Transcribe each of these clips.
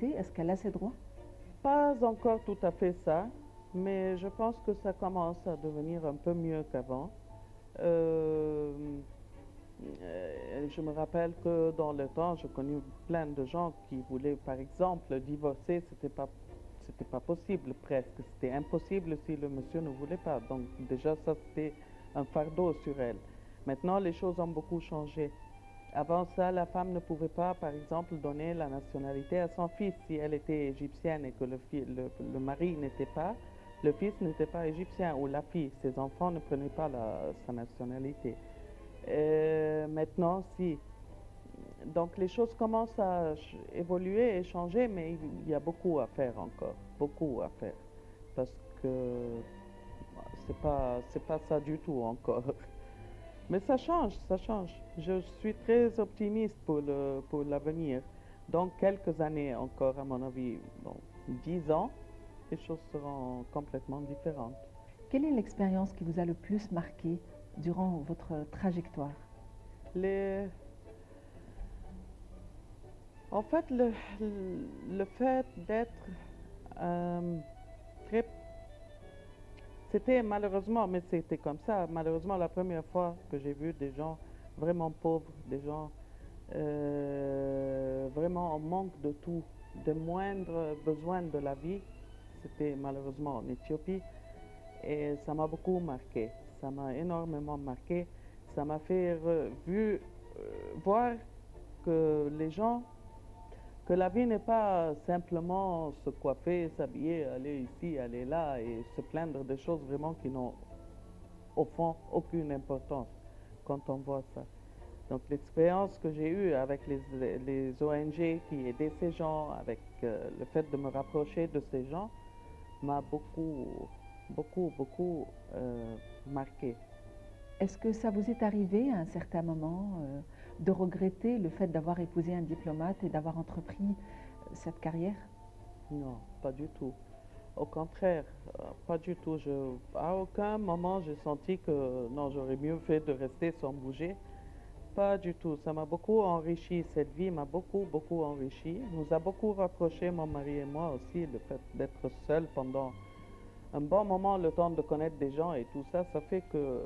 respectée? Est-ce qu'elle a ses droits? Pas encore tout à fait ça, mais je pense que ça commence à devenir un peu mieux qu'avant. Euh, je me rappelle que dans le temps, j'ai connu plein de gens qui voulaient, par exemple, divorcer. C'était pas possible presque. C'était impossible si le monsieur ne voulait pas. Donc déjà, ça, c'était un fardeau sur elle. Maintenant, les choses ont beaucoup changé. Avant ça, la femme ne pouvait pas, par exemple, donner la nationalité à son fils si elle était égyptienne et que le mari n'était pas. Le fils n'était pas égyptien ou la fille. Ses enfants ne prenaient pas sa nationalité. Maintenant, si. Donc les choses commencent à évoluer et changer, mais il y a beaucoup à faire encore, beaucoup à faire, parce que c'est pas ça du tout encore. Mais ça change, ça change. Je suis très optimiste pour l'avenir. Dans quelques années encore, à mon avis, dans 10 ans, les choses seront complètement différentes. Quelle est l'expérience qui vous a le plus marqué durant votre trajectoire? Les, En fait, le fait d'être euh, très... C'était malheureusement, mais c'était comme ça, malheureusement la première fois que j'ai vu des gens vraiment pauvres, des gens vraiment en manque de tout, de moindres besoins de la vie, c'était malheureusement en Éthiopie. Et ça m'a beaucoup marqué, ça m'a énormément marqué, ça m'a fait voir que les gens que la vie n'est pas simplement se coiffer, s'habiller, aller ici, aller là et se plaindre des choses vraiment qui n'ont au fond aucune importance quand on voit ça. Donc l'expérience que j'ai eue avec les ONG qui aidaient ces gens, avec le fait de me rapprocher de ces gens, m'a beaucoup marqué. Est-ce que ça vous est arrivé à un certain moment de regretter le fait d'avoir épousé un diplomate et d'avoir entrepris cette carrière? Non, pas du tout. Au contraire, pas du tout. À aucun moment, j'ai senti que non, j'aurais mieux fait de rester sans bouger. Pas du tout. Ça m'a beaucoup enrichi. Cette vie m'a beaucoup enrichi. Nous a beaucoup rapprochés, mon mari et moi aussi, le fait d'être seuls pendant un bon moment, le temps de connaître des gens et tout ça, ça fait que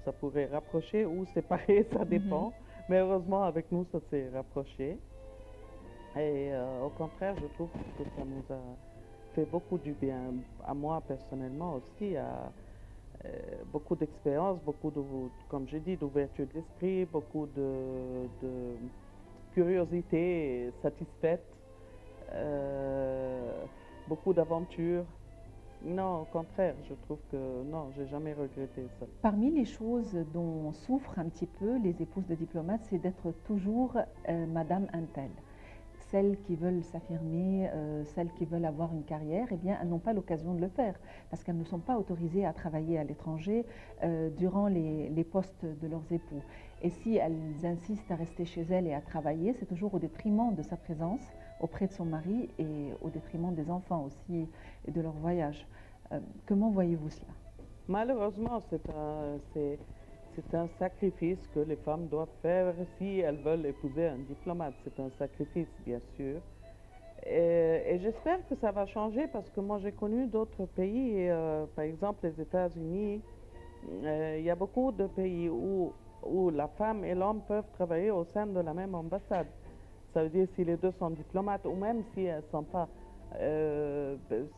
ça pourrait rapprocher ou séparer, ça Mhm. dépend. Mais heureusement, avec nous, ça s'est rapproché. Et au contraire, je trouve que ça nous a fait beaucoup du bien. À moi personnellement aussi, à beaucoup d'expérience, comme j'ai dit, d'ouverture d'esprit, beaucoup de curiosité satisfaite, euh, beaucoup d'aventures. Non, au contraire, je trouve que non, j'ai jamais regretté ça. Parmi les choses dont souffrent un petit peu les épouses de diplomates, c'est d'être toujours Madame Untel. Celles qui veulent s'affirmer, celles qui veulent avoir une carrière, eh bien, elles n'ont pas l'occasion de le faire parce qu'elles ne sont pas autorisées à travailler à l'étranger durant les postes de leurs époux. Et si elles insistent à rester chez elles et à travailler, c'est toujours au détriment de sa présence auprès de son mari et au détriment des enfants aussi et de leur voyage. Comment voyez-vous cela? Malheureusement, c'est un sacrifice que les femmes doivent faire si elles veulent épouser un diplomate. C'est un sacrifice, bien sûr. Et j'espère que ça va changer parce que moi j'ai connu d'autres pays, par exemple les États-Unis. Il y a beaucoup de pays où la femme et l'homme peuvent travailler au sein de la même ambassade. Ça veut dire si les deux sont diplomates ou même si elles ne sont pas.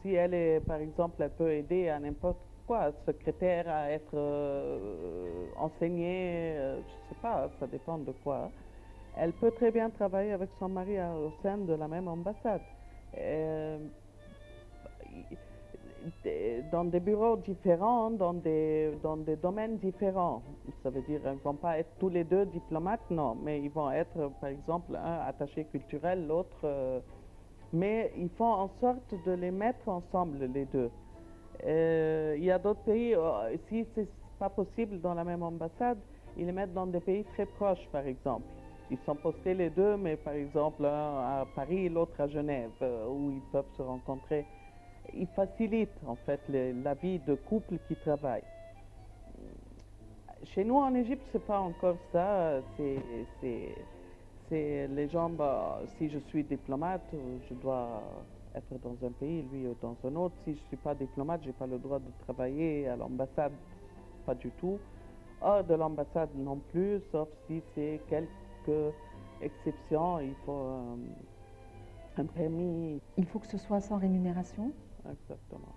Si elle est, par exemple, elle peut aider à n'importe quoi, secrétaire, à être enseignée, je sais pas, ça dépend de quoi. Elle peut très bien travailler avec son mari au sein de la même ambassade. Euh, dans des bureaux différents, dans des domaines différents. Ça veut dire qu'ils ne vont pas être tous les deux diplomates, non, mais ils vont être, par exemple, un attaché culturel, l'autre. Mais ils font en sorte de les mettre ensemble, les deux. Il y a d'autres pays, si c'est pas possible dans la même ambassade, ils les mettent dans des pays très proches, par exemple. Ils sont postés les deux, mais par exemple, un à Paris, l'autre à Genève, où ils peuvent se rencontrer. Ils facilitent en fait la vie de couples qui travaillent. Chez nous en Égypte, c'est pas encore ça. c'est les gens, bah, si je suis diplomate, je dois être dans un pays, lui dans un autre. Si je ne suis pas diplomate, je n'ai pas le droit de travailler à l'ambassade, pas du tout. Hors de l'ambassade non plus, sauf si c'est quelques exceptions, il faut un permis. Il faut que ce soit sans rémunération? Exactement.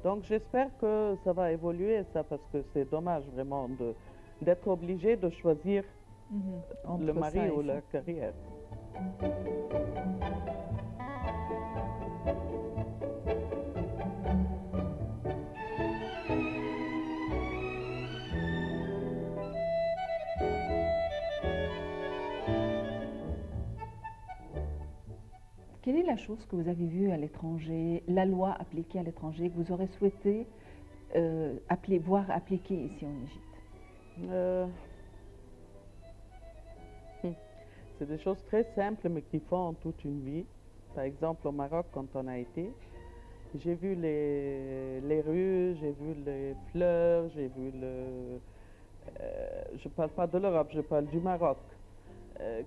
Donc j'espère que ça va évoluer ça, parce que c'est dommage vraiment d'être obligé de choisir Entre le ça mari et ou ça. la carrière. Quelle est la chose que vous avez vue à l'étranger, la loi appliquée à l'étranger, que vous aurez souhaité voir appliquée ici en Égypte? Euh, c'est des choses très simples mais qui font toute une vie. Par exemple au Maroc, quand on a été, j'ai vu les rues, j'ai vu les fleurs, j'ai vu je ne parle pas de l'Europe, je parle du Maroc.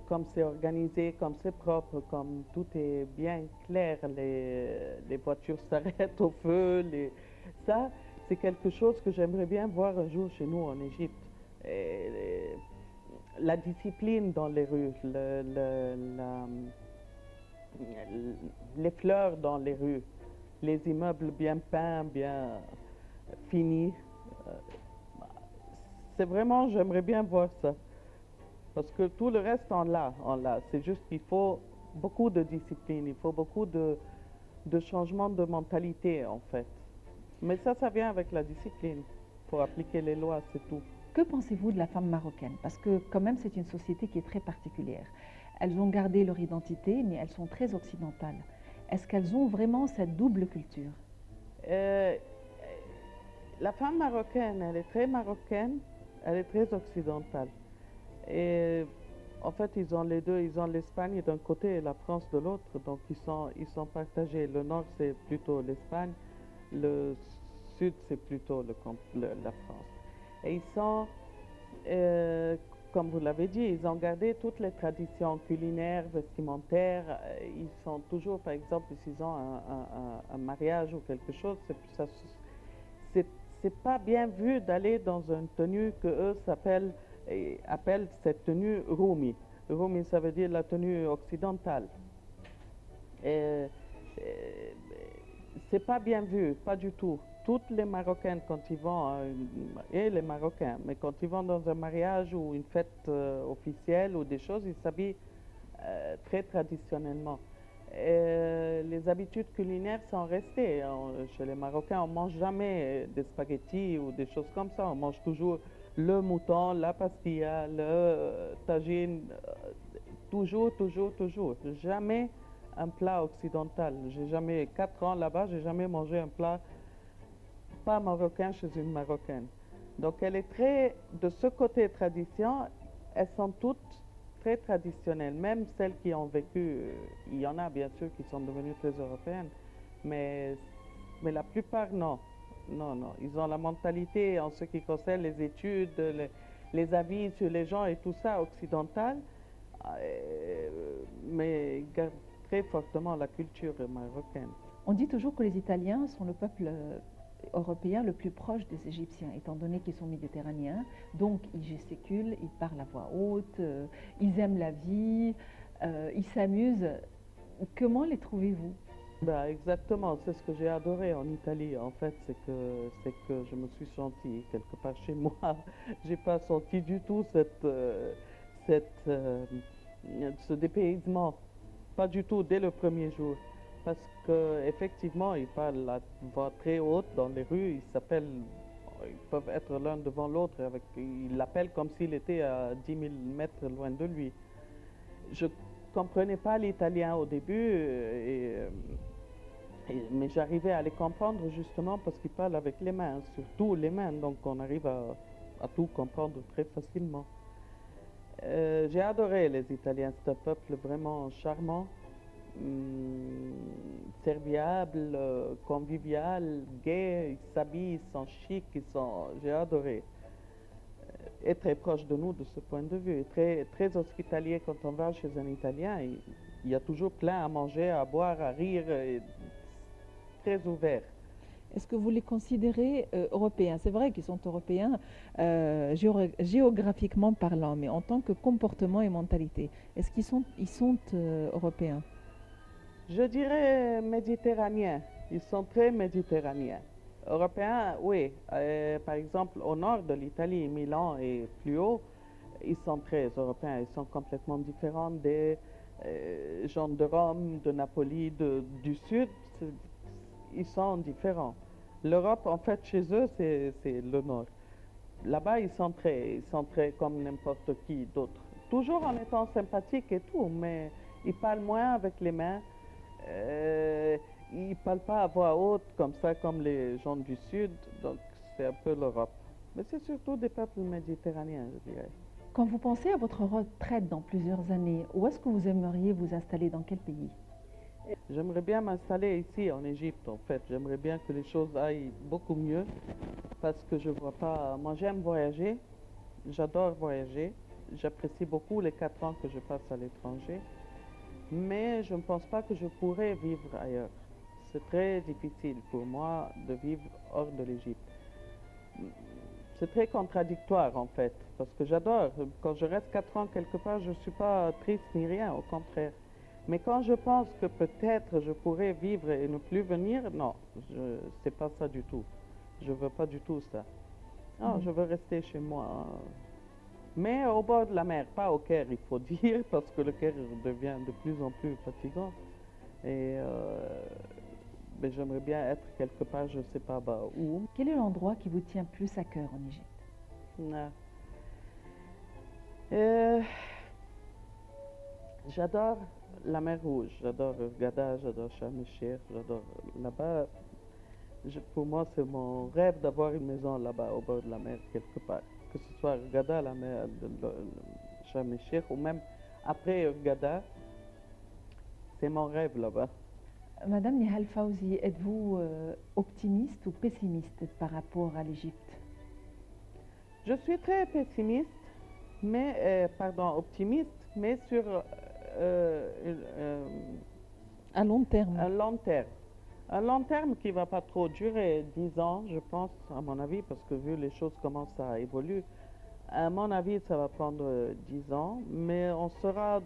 Comme c'est organisé, comme c'est propre, comme tout est bien clair, les voitures s'arrêtent au feu, ça, c'est quelque chose que j'aimerais bien voir un jour chez nous en Égypte. Et la discipline dans les rues, les fleurs dans les rues, les immeubles bien peints, bien finis. Euh, C'est vraiment, j'aimerais bien voir ça. Parce que tout le reste, on l'a. C'est juste qu'il faut beaucoup de discipline, il faut beaucoup de changement de mentalité, en fait. Mais ça vient avec la discipline. Pour appliquer les lois, c'est tout. Que pensez-vous de la femme marocaine? Parce que quand même, c'est une société qui est très particulière. Elles ont gardé leur identité, mais elles sont très occidentales. Est-ce qu'elles ont vraiment cette double culture? Euh, la femme marocaine, elle est très marocaine, elle est très occidentale. Et en fait, ils ont les deux. Ils ont l'Espagne d'un côté et la France de l'autre. Donc, ils sont partagés. Le nord, c'est plutôt l'Espagne. Le sud, c'est plutôt la France. Et ils sont, comme vous l'avez dit, ils ont gardé toutes les traditions culinaires, vestimentaires. Ils sont toujours, par exemple, s'ils ont un mariage ou quelque chose, c'est c'est pas bien vu d'aller dans une tenue que eux appellent cette tenue Rumi. Rumi, ça veut dire la tenue occidentale. Et, et, c'est pas bien vu, pas du tout. Toutes les Marocaines, quand ils vont, et les Marocains, mais quand ils vont dans un mariage ou une fête officielle ou des choses, ils s'habillent très traditionnellement. Les habitudes culinaires sont restées. Chez les Marocains, on ne mange jamais des spaghettis ou des choses comme ça. On mange toujours le mouton, la pastilla, le tagine, toujours, toujours, toujours. Jamais un plat occidental. J'ai jamais, 4 ans là-bas, j'ai jamais mangé un plat pas marocain chez une Marocaine. Donc elle est très, de ce côté tradition, elles sont toutes très traditionnelles. Même celles qui ont vécu, il y en a bien sûr qui sont devenues très européennes, mais, mais la plupart non. Non, non. Ils ont la mentalité en ce qui concerne les études, les avis sur les gens et tout ça occidental, mais ils gardent très fortement la culture marocaine. On dit toujours que les Italiens sont le peuple européen le plus proche des Égyptiens, étant donné qu'ils sont méditerranéens, donc ils gesticulent, ils parlent à voix haute, ils aiment la vie, ils s'amusent. Comment les trouvez-vous? Bah, exactement, c'est ce que j'ai adoré en Italie. En fait, c'est que je me suis sentie quelque part chez moi. J'ai pas senti du tout cette, ce dépaysement, pas du tout dès le premier jour, parce que effectivement, ils parlent à voix très haute dans les rues. Ils peuvent être l'un devant l'autre, ils l'appellent comme s'il était à 10 000 mètres loin de lui. Je comprenais pas l'italien au début, mais j'arrivais à les comprendre justement parce qu'ils parlent avec les mains, surtout les mains, donc on arrive à tout comprendre très facilement. J'ai adoré les Italiens, c'est un peuple vraiment charmant, serviable, convivial, gai, ils s'habillent, ils sont chics, j'ai adoré. est très proche de nous de ce point de vue, très, très hospitalier. Quand on va chez un Italien, il y a toujours plein à manger, à boire, à rire, et très ouvert. Est-ce que vous les considérez européens? C'est vrai qu'ils sont européens géographiquement parlant, mais en tant que comportement et mentalité, est-ce qu'ils sont européens? Je dirais méditerranéens. Ils sont très méditerranéens. Européens, oui. Par exemple, au nord de l'Italie, Milan et plus haut, ils sont très européens. Ils sont complètement différents des gens de Rome, de Napoli, du sud. Ils sont différents. L'Europe, en fait, chez eux, c'est le nord. Là-bas, ils sont très comme n'importe qui d'autre. Toujours en étant sympathiques et tout, mais ils parlent moins avec les mains. Ils ne parlent pas à voix haute comme ça, comme les gens du Sud. Donc, c'est un peu l'Europe. Mais c'est surtout des peuples méditerranéens, je dirais. Quand vous pensez à votre retraite dans plusieurs années, où est-ce que vous aimeriez vous installer, dans quel pays? J'aimerais bien m'installer ici, en Égypte, en fait. J'aimerais bien que les choses aillent beaucoup mieux parce que je vois pas... Moi, j'aime voyager. J'adore voyager. J'apprécie beaucoup les 4 ans que je passe à l'étranger. Mais je ne pense pas que je pourrais vivre ailleurs. C'est très difficile pour moi de vivre hors de l'Égypte. C'est très contradictoire en fait, parce que j'adore. Quand je reste 4 ans quelque part, je ne suis pas triste ni rien, au contraire. Mais quand je pense que peut-être je pourrais vivre et ne plus venir, non, c'est pas ça du tout. Je veux pas du tout ça. Non, je veux rester chez moi. Mais au bord de la mer, pas au Caire, il faut dire, parce que le Caire devient de plus en plus fatigant. Et mais j'aimerais bien être quelque part, je ne sais pas où. Quel est l'endroit qui vous tient plus à cœur en Égypte? Ah. J'adore la mer Rouge, j'adore Hurghada, j'adore Sharm el-Sheikh, j'adore là-bas. Pour moi, c'est mon rêve d'avoir une maison là-bas, au bord de la mer, quelque part. Que ce soit Hurghada, la mer de Sharm el-Sheikh, ou même après Hurghada, c'est mon rêve là-bas. Madame Nihal Fawzi, êtes-vous optimiste ou pessimiste par rapport à l'Égypte? Je suis très pessimiste, mais, optimiste, mais sur À long terme. un long terme. Un long terme qui ne va pas trop durer 10 ans, je pense, à mon avis, parce que vu les choses commencent à évoluer, à mon avis, ça va prendre 10 ans, mais on sera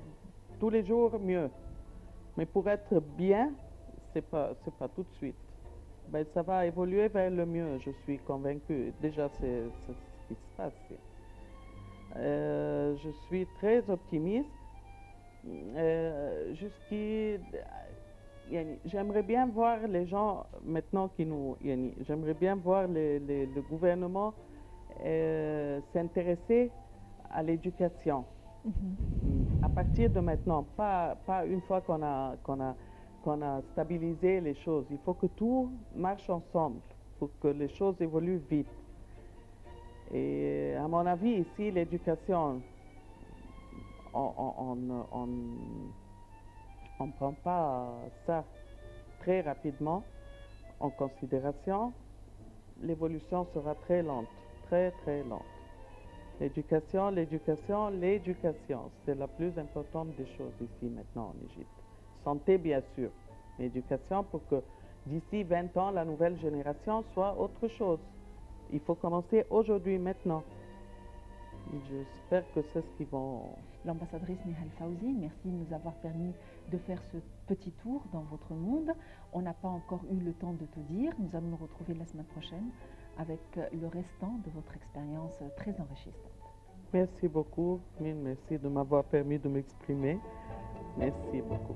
tous les jours mieux. Mais pour être bien, c'est pas tout de suite. Ben, ça va évoluer vers le mieux, je suis convaincue. Déjà, c'est ce qui se passe. Je suis très optimiste. J'aimerais bien voir les gens maintenant j'aimerais bien voir le gouvernement s'intéresser à l'éducation. À partir de maintenant, pas une fois qu'on a stabilisé les choses. Il faut que tout marche ensemble pour que les choses évoluent vite. Et à mon avis, ici, l'éducation, on ne prend pas ça très rapidement en considération. L'évolution sera très lente, très très lente. L'éducation, l'éducation, l'éducation, c'est la plus importante des choses ici maintenant en Égypte. Santé, bien sûr, mais éducation pour que d'ici 20 ans, la nouvelle génération soit autre chose. Il faut commencer aujourd'hui, maintenant. J'espère que c'est ce qu'ils vont... L'ambassadrice Nihal Fawzi, merci de nous avoir permis de faire ce petit tour dans votre monde. On n'a pas encore eu le temps de tout dire. Nous allons nous retrouver la semaine prochaine avec le restant de votre expérience très enrichissante. Merci beaucoup, Mine. Merci de m'avoir permis de m'exprimer. Merci beaucoup.